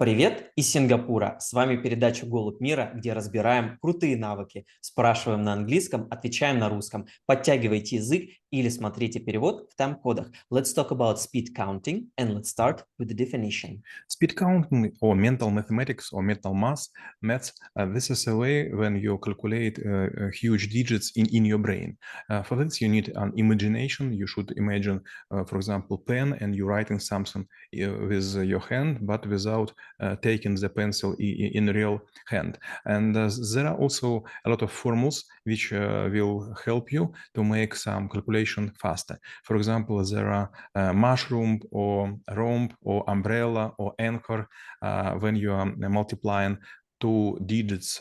Привет из Сингапура! С вами передача «Голубь мира», где разбираем крутые навыки, спрашиваем на английском, отвечаем на русском. Подтягивайте язык или смотрите перевод в тайм-кодах. Let's talk about speed counting and let's start with the definition. Speed counting or mental mathematics or mental maths, this is a way when you calculate huge digits in your brain. For this, you need an imagination. You should imagine, for example, pen and you're writing something with your hand, but without taking the pencil in real hand. And there are also a lot of formulas which will help you to make some calculation faster. For example, there are mushroom or romb or umbrella or anchor when you are multiplying two digits.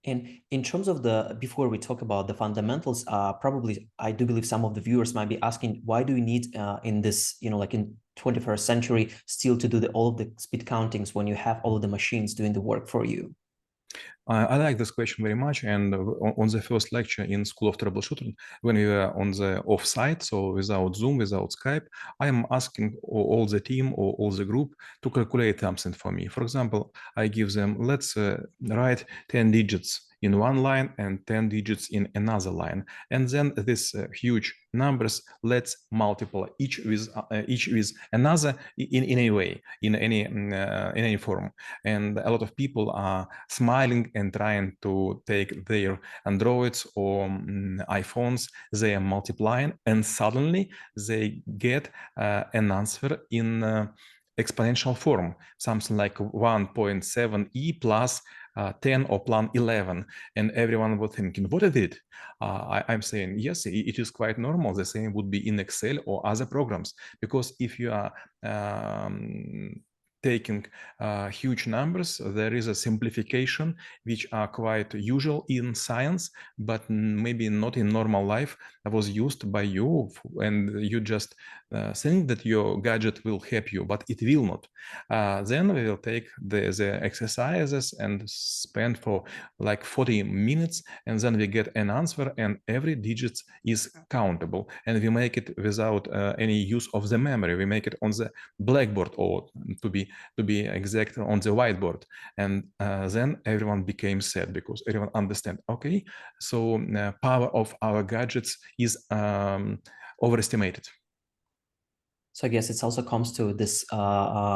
And in terms of before we talk about the fundamentals, probably I do believe some of the viewers might be asking, why do we need in this, like in 21st century, still to do all of the speed countings when you have all of the machines doing the work for you? I like this question very much. And on the first lecture in School of Troubleshooting, when we were on the off-site, so without Zoom, without Skype, I am asking all the team or all the group to calculate something for me. For example, I give them, let's write 10 digits in one line and 10 digits in another line. And then this huge numbers, let's multiply each with another in a way, in any form. And a lot of people are smiling and trying to take their Androids or iPhones, they are multiplying, and suddenly they get an answer in exponential form, something like 1.7e plus 10 or plus 11. And everyone was thinking, what is it? I'm saying, yes, it is quite normal. The same would be in Excel or other programs, because if you are taking huge numbers, there is a simplification which are quite usual in science, but maybe not in normal life. That was used by you, and you just think that your gadget will help you, but it will not. Then we will take the exercises and spend for like 40 minutes, and then we get an answer, and every digit is countable, and we make it without any use of the memory. We make it on the blackboard, or to be exact, on the whiteboard. And then everyone became sad, because everyone understand, okay, so power of our gadgets is overestimated. So I guess it also comes to this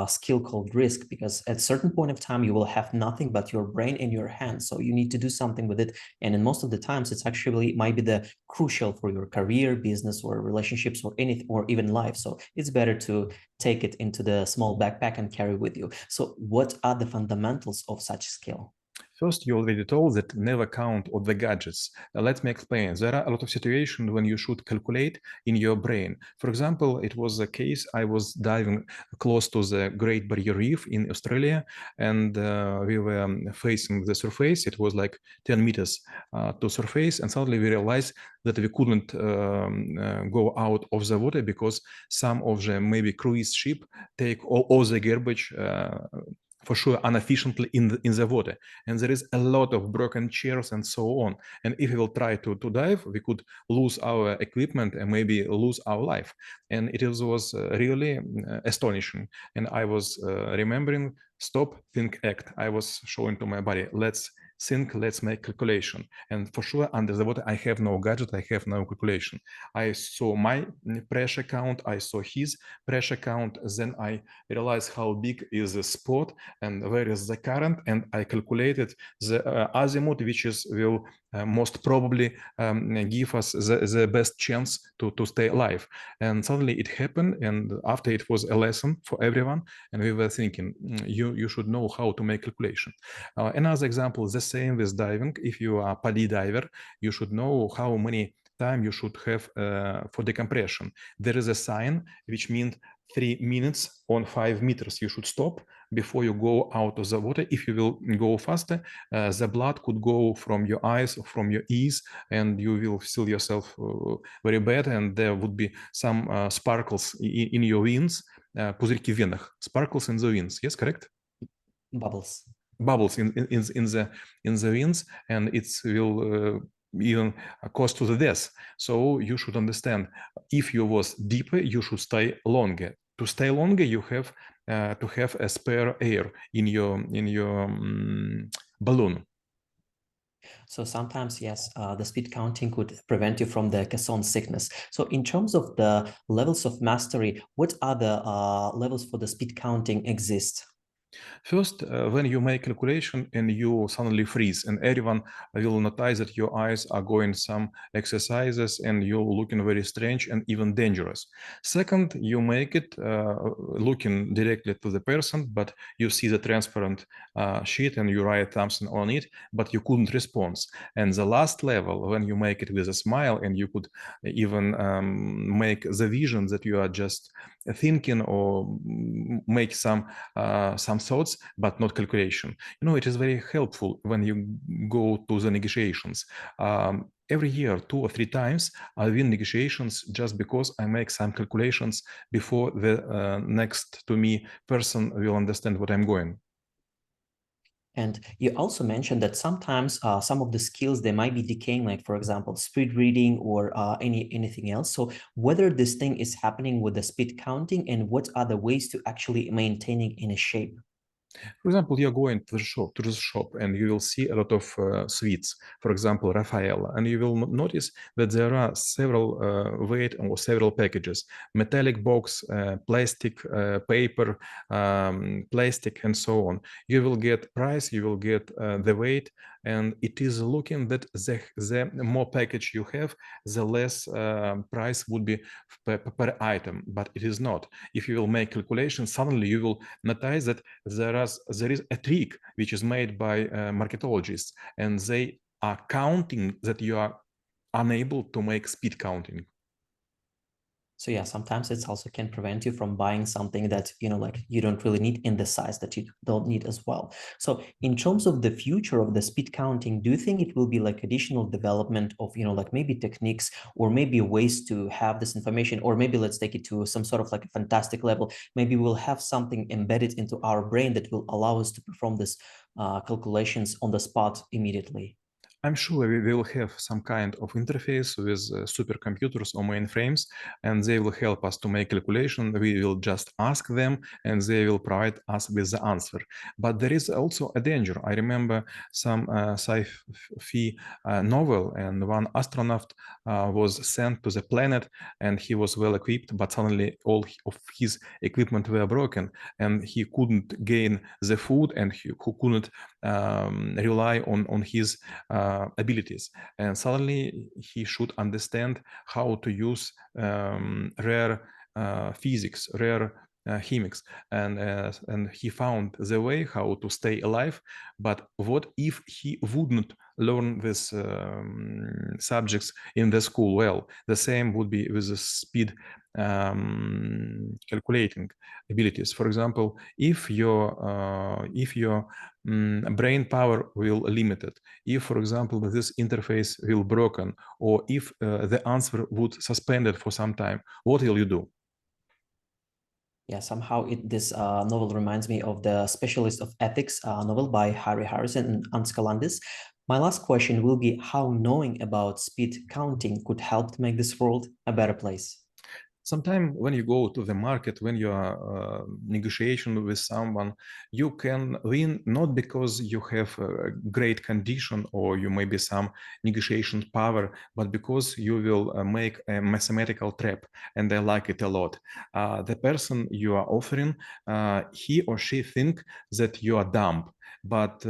skill called risk, because at a certain point of time, you will have nothing but your brain in your hands. So you need to do something with it. And in most of the times, it's actually might be the crucial for your career, business, or relationships, or anything, or even life. So it's better to take it into the small backpack and carry with you. So what are the fundamentals of such skill? First, you already told that never count on the gadgets. Let me explain. There are a lot of situations when you should calculate in your brain. For example, it was a case I was diving close to the Great Barrier Reef in Australia, and we were facing the surface. It was like 10 meters to surface, and suddenly we realized that we couldn't go out of the water, because some of the maybe cruise ship take all the garbage for sure inefficiently in the water, and there is a lot of broken chairs and so on. And if we will try to dive, we could lose our equipment and maybe lose our life. And it was really astonishing. And I was remembering, stop, think, act. I was showing to my body, let's think, let's make calculation. And for sure, under the water, I have no gadget, I have no calculation. I saw my pressure count, I saw his pressure count, then I realized how big is the spot and where is the current, and I calculated the azimuth, which will most probably give us the best chance to stay alive. And suddenly it happened, and after it was a lesson for everyone, and we were thinking, you should know how to make calculation. Another example, the same with diving. If you are a poly diver, you should know how many time you should have for decompression. There is a sign which means 3 minutes on 5 meters. You should stop before you go out of the water. If you will go faster, the blood could go from your eyes, from your ears, and you will feel yourself very bad, and there would be some sparkles in your veins, пузырьки в венах, sparkles in the veins. Yes, correct? Bubbles. Bubbles in the veins, and it will even cause to the death. So you should understand, if you was deeper, you should stay longer. to stay longer, you have to have a spare air in your balloon. So sometimes, yes, the speed counting could prevent you from the caisson sickness. So in terms of the levels of mastery, what other levels for the speed counting exist? First, when you make calculation and you suddenly freeze, and everyone will notice that your eyes are going some exercises and you're looking very strange and even dangerous. Second, you make it looking directly to the person, but you see the transparent sheet and you write something on it, but you couldn't respond. And the last level, when you make it with a smile and you could even make the vision that you are just thinking or make some thoughts, but not calculation. You know, it is very helpful when you go to the negotiations. Every year, 2 or 3 times, I win negotiations just because I make some calculations before the next to me person will understand what I'm going. And you also mentioned that sometimes some of the skills, they might be decaying, like, for example, speed reading or anything else. So whether this thing is happening with the speed counting and what are the ways to actually maintaining in a shape? For example, you're going to the shop, and you will see a lot of sweets, for example, Raffaella, and you will notice that there are several weight or several packages, metallic box, plastic, paper, plastic, and so on. You will get price, you will get the weight, and it is looking that the more package you have, the less price would be per item, but it is not. If you will make calculations, suddenly you will notice that there is a trick which is made by marketologists, and they are counting that you are unable to make speed counting. So yeah, sometimes it's also can prevent you from buying something that, you know, like you don't really need in the size that you don't need as well. So in terms of the future of the speed counting, do you think it will be like additional development of, you know, like maybe techniques or maybe ways to have this information, or maybe let's take it to some sort of like a fantastic level. Maybe we'll have something embedded into our brain that will allow us to perform this calculations on the spot immediately. I'm sure we will have some kind of interface with supercomputers or mainframes, and they will help us to make calculation. We will just ask them, and they will provide us with the answer. But there is also a danger. I remember some sci-fi novel, and one astronaut was sent to the planet, and he was well equipped, but suddenly all of his equipment were broken, and he couldn't gain the food, and he couldn't rely on his abilities, and suddenly he should understand how to use rare physics, rare chemics, and he found the way how to stay alive. But what if he wouldn't learn these subjects in the school well? The same would be with the speed calculating abilities. For example, if your brain power will limited, if, for example, this interface will broken, or if the answer would suspended for some time, what will you do? Yeah, somehow this novel reminds me of the Specialist of Ethics novel by Harry Harrison and Anscalandis. My last question will be how knowing about speed counting could help to make this world a better place. Sometimes when you go to the market, when you are negotiation with someone, you can win not because you have a great condition or you may be some negotiation power, but because you will make a mathematical trap, and I like it a lot. The person you are offering, he or she think that you are dumb, but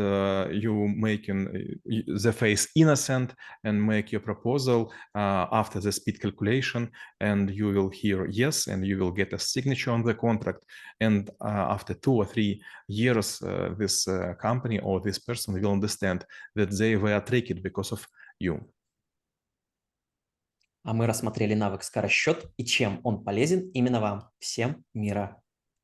you making the face innocent and make your proposal after the speed calculation, and you will hear yes, and you will get a signature on the contract. And after 2 or 3 years, this company or this person will understand that they were tricked because of you. А мы рассмотрели навык скоросчет и чем он полезен именно вам. Всем мира.